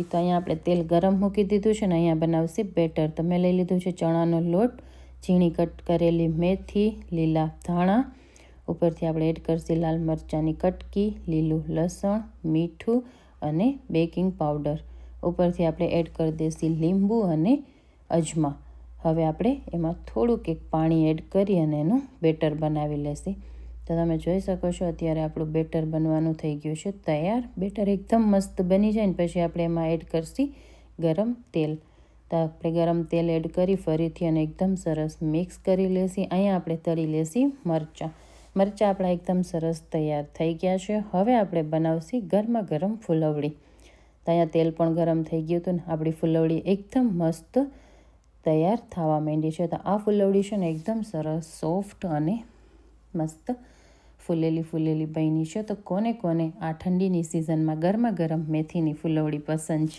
તો અહીંયા આપણે તેલ ગરમ મૂકી દીધું છે ને અહીંયા બનાવશે બેટર. તો મેં લઈ લીધું છે ચણાનો લોટ, ઝીણી કટ કરેલી મેથી, લીલા ધાણા, ઉપરથી આપણે એડ કરશું લાલ મરચાંની કટકી, લીલું લસણ, મીઠું અને બેકિંગ પાવડર. ઉપરથી આપણે એડ કરી દઈશું લીંબુ અને અજમા. હવે આપણે એમાં થોડુંક એક પાણી એડ કરી અને એનું બેટર બનાવી લેશું. તો તમે જોઈ શકો છો અત્યારે આપણું બેટર બનવાનું થઈ ગયું છે તૈયાર. બેટર એકદમ મસ્ત બની જાય ને પછી આપણે એમાં એડ કરશું ગરમ તેલ. તો આપણે ગરમ તેલ એડ કરી ફરીથી અને એકદમ સરસ મિક્સ કરી લેશું. અહીંયા આપણે તળી લેશું મરચાં. મરચાં આપણા એકદમ સરસ તૈયાર થઈ ગયા છે. હવે આપણે બનાવશું ગરમા ગરમ ફુલવડી. તો અહીંયા તેલ પણ ગરમ થઈ ગયું હતું ને આપણી ફુલવડી એકદમ મસ્ત તૈયાર થવા માંડી છે. તો આ ફુલવડી છે ને એકદમ સરસ સોફ્ટ અને મસ્ત ફૂલેલી બની છે. તો કોને કોને આ ઠંડીની સિઝનમાં ગરમા ગરમ મેથીની ફુલવડી પસંદ છે?